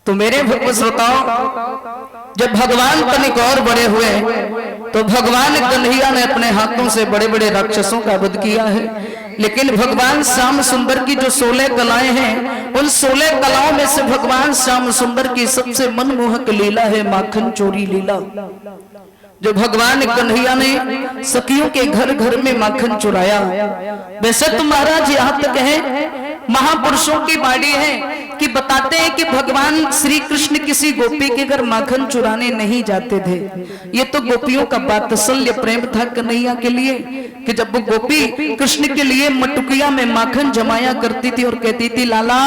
तो मेरे भक्त श्रोताओं, जब भगवान तनिक और बड़े हुए तो भगवान कन्हैया ने अपने हाथों से बड़े बड़े राक्षसों का वध किया है। लेकिन भगवान श्याम सुंदर की जो 16 कलाएं हैं, उन 16 कलाओं में से भगवान श्याम सुंदर की सबसे मनमोहक लीला है माखन चोरी लीला। जो भगवान कन्हैया ने सखियों के घर घर में माखन चुराया। वैसे तो महाराज यहाँ तक है, महापुरुषों की बाणी है कि बताते हैं कि भगवान श्री कृष्ण किसी गोपी के घर माखन चुराने नहीं जाते थे। ये तो गोपियों का वात्सल्य प्रेम था कन्हैया के लिए, कि जब वो गोपी कृष्ण के लिए मटुकिया में माखन जमाया करती थी और कहती थी, लाला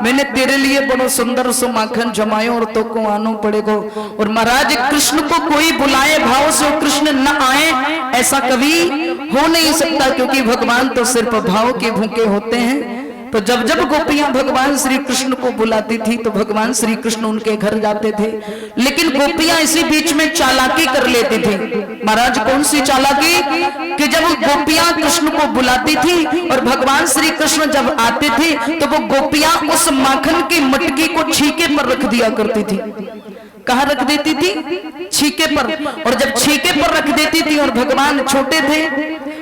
मैंने तेरे लिए बड़ो सुंदर सो माखन जमायो और तो को आनो पड़ेगो। और महाराज कृष्ण को कोई बुलाए भाव से कृष्ण न आए, ऐसा कभी हो नहीं सकता, क्योंकि भगवान तो सिर्फ भाव के भूखे होते हैं। तो जब जब गोपियां भगवान श्री कृष्ण को बुलाती थी तो भगवान श्री कृष्ण उनके घर जाते थे। लेकिन गोपियां इसी बीच में चालाकी कर लेती थी। महाराज कौन सी चालाकी? कि जब गोपियां कृष्ण को बुलाती थी और भगवान श्री कृष्ण जब आते थे तो वो गोपियां उस माखन की मटकी को छीके पर रख दिया करती थी। कहाँ रख देती थी? छीके पर। और जब छीके पर रख देती थी और भगवान छोटे थे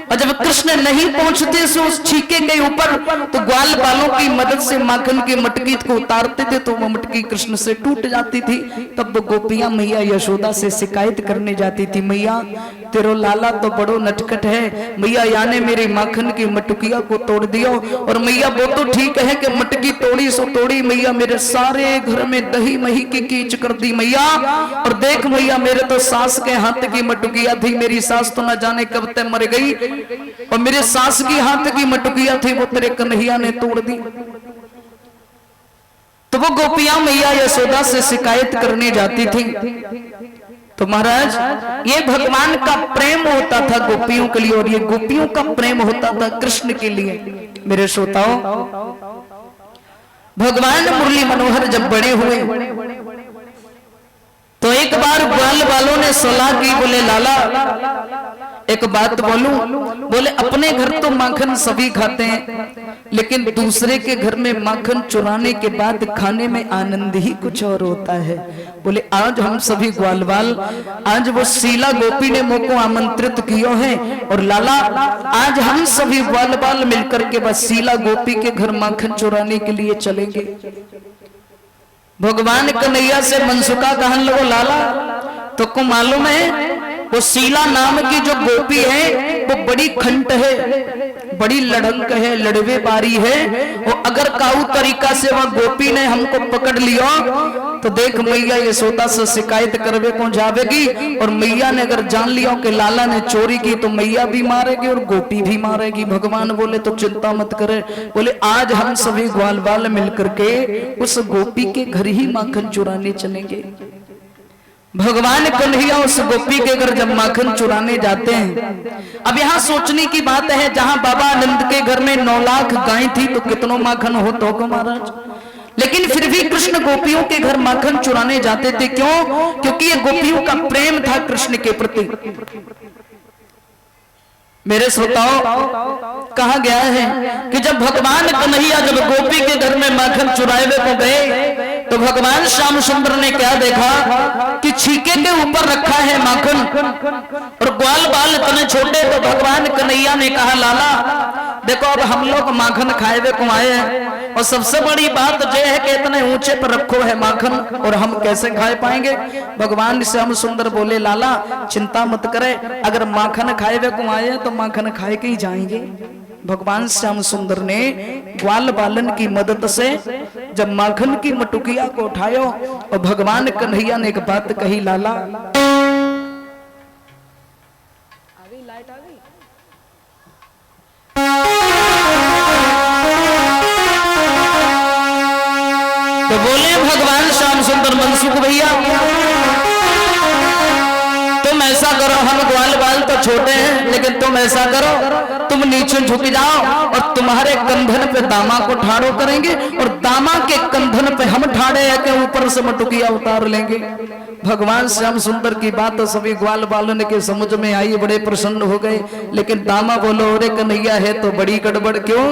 और जब कृष्ण नहीं पहुंचते से उस छीके के ऊपर, तो ग्वाल बालों की मदद से माखन की मटकी को उतारते थे तो वो मटकी कृष्ण से टूट जाती थी। तब वो गोपियां मैया यशोदा से शिकायत करने जाती थी, मैया तेरो लाला तो बड़ो नटखट है, मैया याने मेरी माखन की मटकिया को तोड़ दियो। और मैया वो तो ठीक है कि मटकी तोड़ी सो तोड़ी, मैया मेरे सारे घर में दही मही की कीच कर दी मैया। और देख मैया मेरे तो सास के हाथ की मटकिया थी, मेरी सास तो न जाने कब तक मर गई, और मेरे सास की हाथ की मटकिया थी वो तेरे कन्हैया ने तोड़ दी। तो वो गोपियां मैया यशोदा से शिकायत करने जाती थी। तो महाराज ये भगवान का प्रेम होता था गोपियों के लिए, और ये गोपियों का प्रेम होता था कृष्ण के लिए। मेरे श्रोताओं, भगवान मुरली मनोहर जब बड़े हुए तो एक बार ग्वाल वालों ने सलाह की, बोले लाला एक बात बोलूं? बोले अपने घर तो माखन सभी खाते हैं, लेकिन दूसरे के घर में माखन चुराने के बाद खाने में आनंद ही कुछ और होता है। बोले आज हम सभी ग्वालवाल, आज वो शीला गोपी ने मुझको आमंत्रित किया है, और लाला आज हम सभी ग्वालवाल मिलकर के बस शीला गोपी के घर माखन चुराने के लिए चलेंगे। भगवान कन्हैया से मनसुखा कहने लगो, लाला तो को मालूम है वो शीला नाम की जो गोपी है वो बड़ी खंट है, बड़ी लड़ंक है, लड़वे बारी है। वो अगर काऊ तरीका से वह गोपी ने हमको पकड़ लिया तो देख मैया यशोदा से शिकायत करवे को जावेगी, और मैया ने अगर जान लिया कि लाला ने चोरी की तो मैया भी मारेगी और गोपी भी मारेगी। भगवान बोले तो चिंता मत करे, बोले आज हम सभी ग्वालवाल मिलकर के उस गोपी के घर ही माखन चुराने चलेंगे। भगवान कन्हैया उस गोपी के घर जब माखन चुराने जाते हैं, अब यहाँ सोचने की बात है, जहां बाबा आनंद के घर में 9 लाख गाय थी तो कितनों माखन होता होगा महाराज। लेकिन फिर भी कृष्ण गोपियों के घर माखन चुराने जाते थे। क्यों? क्योंकि ये गोपियों का प्रेम था कृष्ण के प्रति। मेरे श्रोताओं, कहा गया है कि जब भगवान कन्हैया जब गोपी के घर में माखन चुराए को गए तो भगवान श्याम सुंदर ने क्या देखा कि छीके के ऊपर रखा है माखन, और ग्वाल बाल इतने छोटे। तो भगवान कन्हैया ने कहा, लाला देखो अब हम लोग माखन खाए हुए को आए हैं, और सबसे बड़ी बात यह है कि इतने ऊंचे पर रखो है माखन, और हम कैसे खाए पाएंगे। भगवान श्याम सुंदर बोले, लाला चिंता मत करे, अगर माखन खाए हुए को आए तो माखन खाए के ही जाएंगे। भगवान श्याम सुंदर ने ग्वाल बालन की मदद से जब माखन की मटुकिया को उठायो और भगवान कन्हैया ने एक बात कही, लाला लाइट आ गई। तो बोले भगवान श्याम सुंदर, मनसुख भैया तुम ऐसा करो, हम ग्वाल बाल तो छोटे हैं लेकिन तुम ऐसा करो, तुम नीचे झुक जाओ और तुम्हारे कंधन पे दामा को ठाड़ो करेंगे, और दामा के कंधन पे हम ठाड़े है के ऊपर से मटुकिया उतार लेंगे। भगवान श्याम सुंदर की बात तो सभी ग्वाल बालन के समझ में आई, बड़े प्रसन्न हो गए। लेकिन दामा बोलो, अरे कन्हैया है तो बड़ी गड़बड़। क्यों?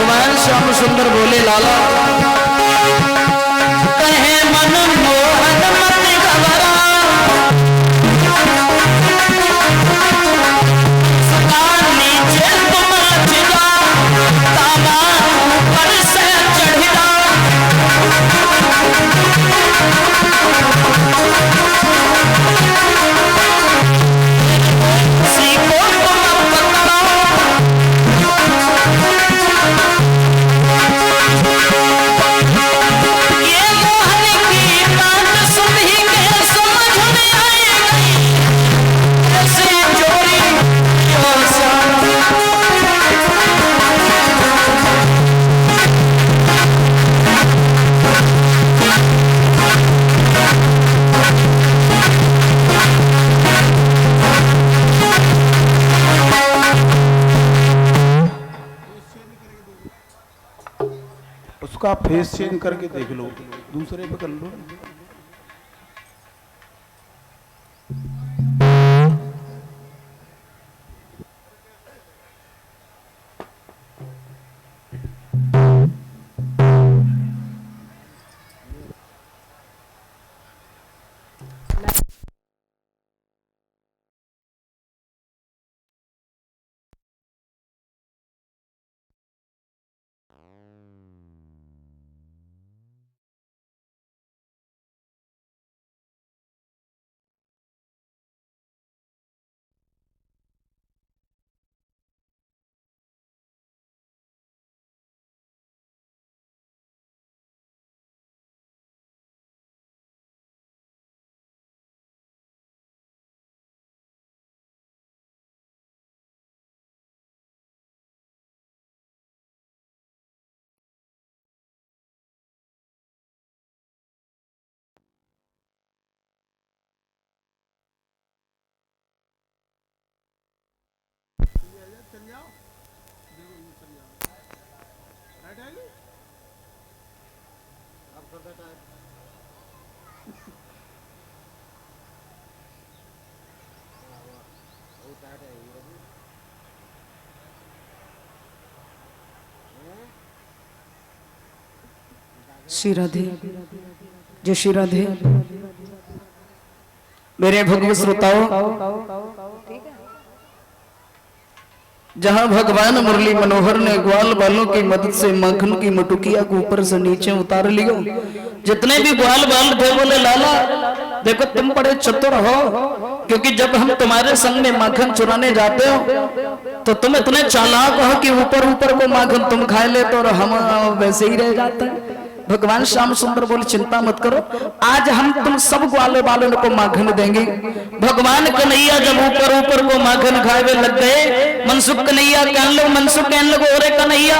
भगवान श्याम सुंदर बोले लाला कहे मन मोहन मत घबरा सदा नीचे तुम लचिदा दामान ऊपर से चढ़िदा सीखो तुम पकड़ो ये मोहन की बात सुन ही के समझ में आएगी ऐसी चोरी उसका फेस चेंज करके देख लो, दूसरे पे कर लो। श्री राधे जय श्री राधे। मेरे भगवत श्रोताओं, जहां भगवान मुरली मनोहर ने ग्वाल बालों की मदद से माखन की मटुकिया को ऊपर से नीचे उतार लियो, जितने भी ग्वाल बाल थे बोले लाला देखो तुम बड़े चतुर हो, क्योंकि जब हम तुम्हारे संग में माखन चुराने जाते हो तो तुम इतने चालाक हो कि ऊपर ऊपर को माखन तुम खा लेते और हम वैसे ही रह जाते हैं। भगवान श्याम सुंदर बोले चिंता मत करो, आज हम तुम सब ग्वाले वालों को माखन देंगे। भगवान कन्हैया जब ऊपर ऊपर को माखन खाए लग गए, मनसुख कन्हैया कहने लगे, मनसुख कहने लगे अरे कन्हैया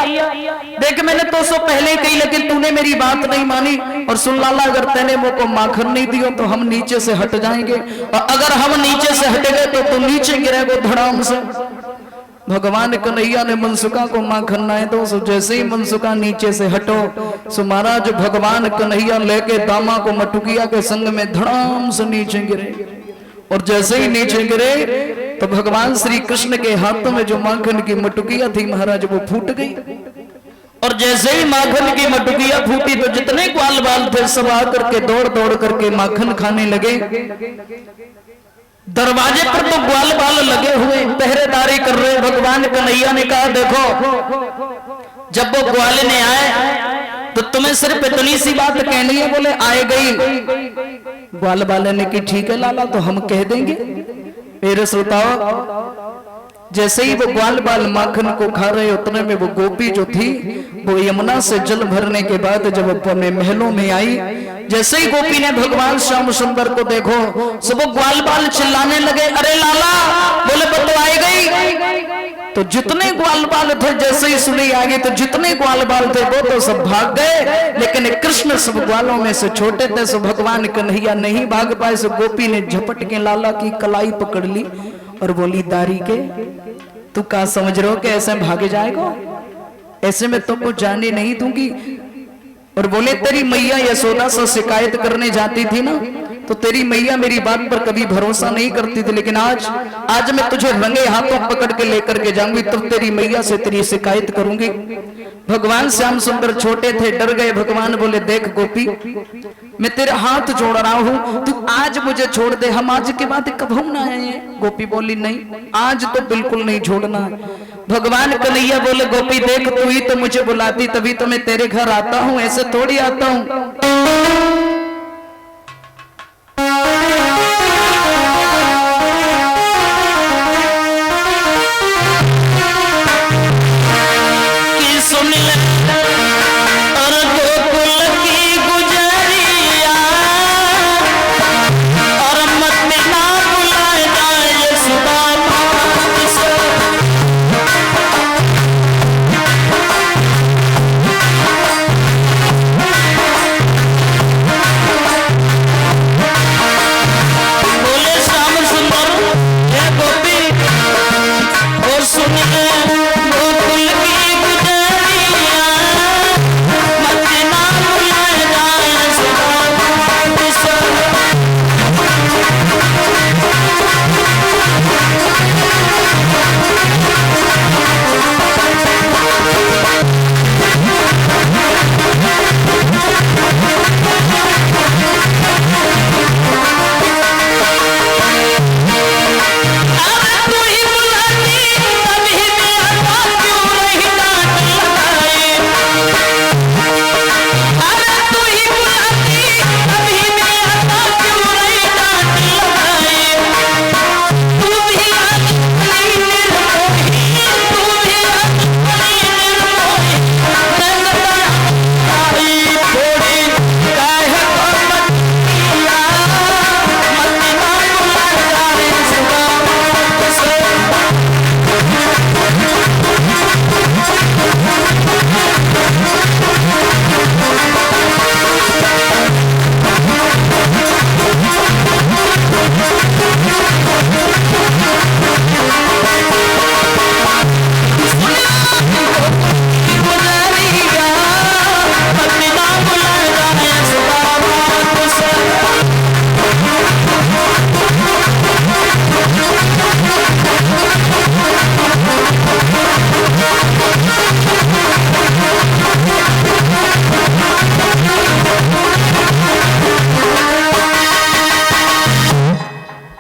देख मैंने तो सो पहले कही लेकिन तूने मेरी बात नहीं मानी, और सुन लाला अगर तेने वो को माखन नहीं दियो तो हम नीचे से हट जाएंगे, और अगर हम नीचे से हट गए तो तू नीचे गिरेगो धड़ाम से। भगवान कन्हैया ने मनसुखा को माखन ना दो, सो जैसे ही मनसुखा नीचे से हटो सो महाराज भगवान कन्हैया लेके दामा को मटुकिया के संग में धड़ाम से नीचे गिरे, और जैसे ही नीचे गिरे तो भगवान श्री कृष्ण के हाथों में जो माखन की मटुकिया थी महाराज वो फूट गई, और जैसे ही माखन की मटुकिया फूटी तो जितने ग्वाल बाल थे सब आकर के दौड़ दौड़ करके माखन खाने लगे। दरवाजे पर तो ग्वाल बाल लगे हुए पहरेदारी कर रहे। भगवान कन्हैया ने कहा देखो जब वो ग्वाल ने आए तो तुम्हें सिर्फ इतनी सी बात कहनी है, बोले आए गई। ग्वाल बाल ने की ठीक है लाला तो हम कह देंगे। मेरे श्रोताओ जैसे ही वो ग्वाल बाल माखन को खा रहे उतने में वो गोपी जो थी वो यमुना से जल भरने के बाद जब अपने महलों में आई, जैसे ही गोपी ने भगवान श्याम सुंदर को देखो सब वो ग्वाल बाल चिल्लाने लगे अरे लाला, बोले बतो आए गई। तो जितने ग्वाल बाल थे जैसे ही सुनी आ गई तो जितने ग्वाल बाल थे वो तो सब भाग गए, लेकिन कृष्ण सब ग्वालों में से छोटे थे सो भगवान कन्हैया नहीं भाग पाए। सो गोपी ने झपट के लाला की कलाई पकड़ ली और बोली दारी के तू क्या समझ रहे हो कि ऐसे भागे जाएगा, ऐसे में तुमको जाने नहीं दूंगी। और बोले तेरी मैया यशोदा से शिकायत करने जाती थी ना, तो तेरी मैया मेरी बात पर कभी भरोसा नहीं करती थी, लेकिन आज मैं तुझे रंगे हाथों पकड़ के लेकर के जाऊंगी, तब तेरी मैया से तेरी शिकायत करूंगी। भगवान श्याम सुंदर छोटे थे, डर गए। भगवान बोले देख गोपी, मैं तेरे हाथ जोड़ रहा हूं, तू आज मुझे छोड़ दे, हम आज के बाद कभी ना आए। गोपी बोली नहीं, आज तो बिल्कुल नहीं छोड़ना। भगवान कन्हैया बोले गोपी देख, तू ही तो मुझे बुलाती, तभी तो मैं तेरे घर आता हूं, ऐसे थोड़ी आता हूं।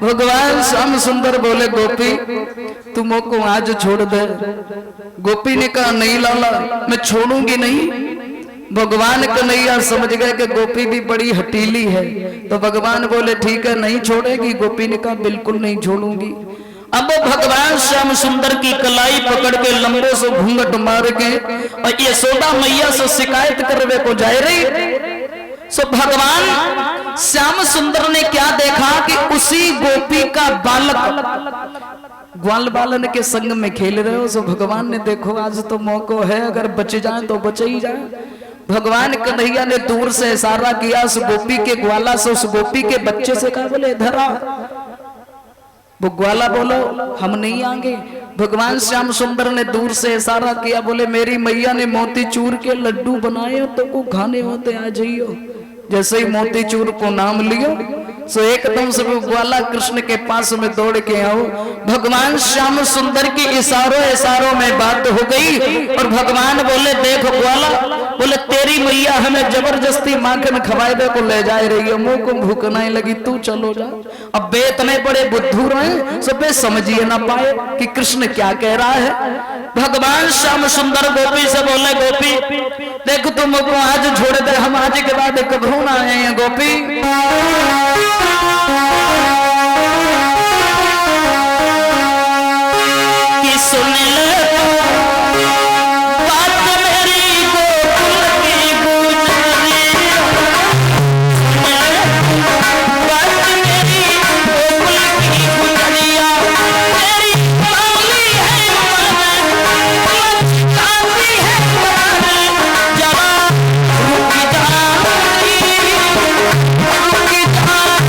भगवान श्याम सुंदर बोले गोपी तू मोको आज छोड़ दे। गोपी ने कहा नहीं लाला, मैं छोड़ूंगी नहीं। भगवान कन्हैया समझ गए कि गोपी भी बड़ी हटीली है, तो भगवान बोले ठीक है नहीं छोड़ेगी। गोपी ने कहा बिल्कुल नहीं छोड़ूंगी। अब भगवान श्याम सुंदर की कलाई पकड़ के लंबे से घूंघट मार के और यशोदा मैया से शिकायत करवे को जा रही। सो भगवान श्याम सुंदर ने क्या देखा कि उसी गोपी का बालक ग्वाल बालन के संग में खेल रहे हो। सो भगवान ने देखो आज तो मौका है, अगर बच जाए तो बच ही जाए। भगवान कन्हैया ने दूर से इशारा किया उस गोपी के ग्वाला से, उस गोपी के बच्चे से कहा बोले इधर आ। वो ग्वाला बोलो हम नहीं आएंगे। भगवान श्याम सुंदर ने दूर से इशारा किया, बोले मेरी मैया ने मोतीचूर के लड्डू बनाए तो को खाने होते आ जाइयो। जैसे ही मोतीचूर को नाम लियो सो एकदम से वो ग्वाला कृष्ण के पास में दौड़ के आओ। भगवान श्याम सुंदर की इशारों में बात हो गई और भगवान बोले देखो ग्वाला, बोले तेरी मैया हमें जबरदस्ती माखन खवाए दे को ले जा रही है, मुंह को भूख नहीं लगी, तू चलो जा। अब बे इतने बड़े बुद्धू रहे सब बे समझिए ना पाए कि कृष्ण क्या कह रहा है। भगवान श्याम सुंदर गोपी से बोले गोपी देखो तुम को आज छोड़ दे, हम आज के बाद कभी ना आए हैं। गोपी कि सुन ले बात मेरी गोकुल की गुजरी, बात मेरी गोकुल की गुजरिया, तेरी मांगी है काफी है जरा रुक जाती, रुक जाती।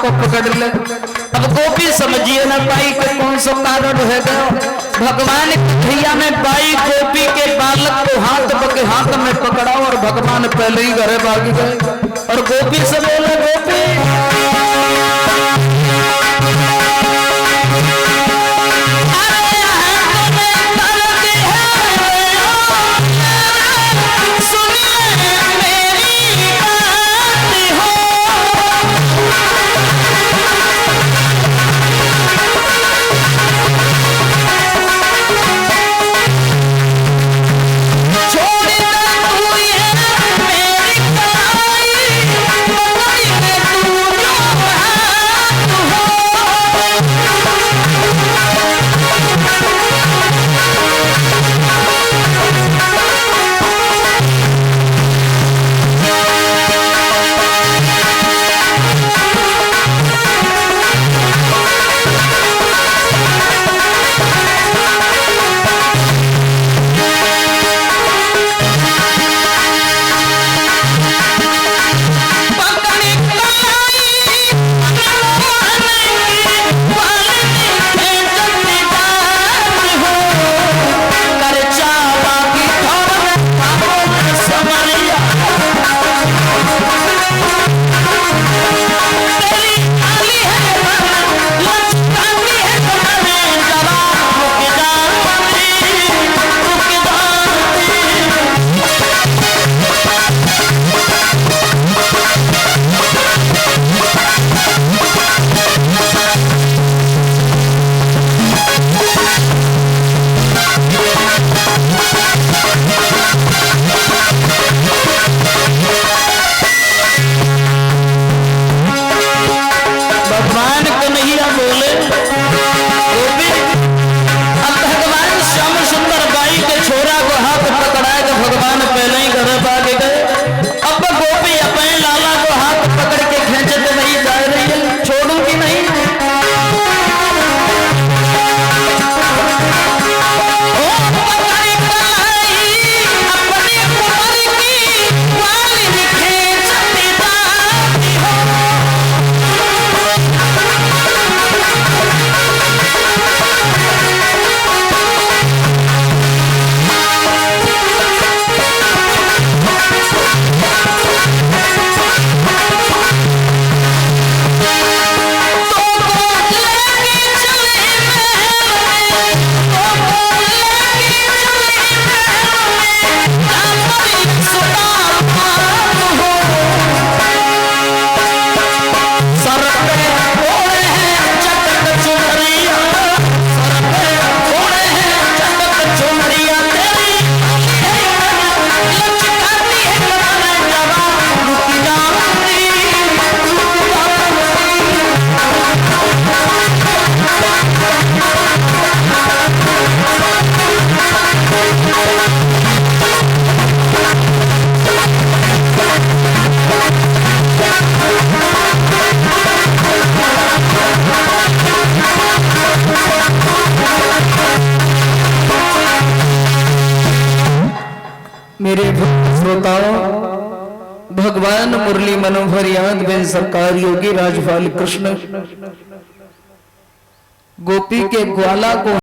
को पकड़ ले। अब गोपी समझिए ना पाई के कौन सा कारण है भगवान कन्हैया में बाई गोपी के बालक को हाथ में पकड़ा और भगवान पहले ही घरे भाग गए और गोपी से बोले गोपी मेरे श्रोताओं भगवान मुरली मनोहर याद बेन सरकार योगी राजपाल कृष्ण गोपी के ग्वाला को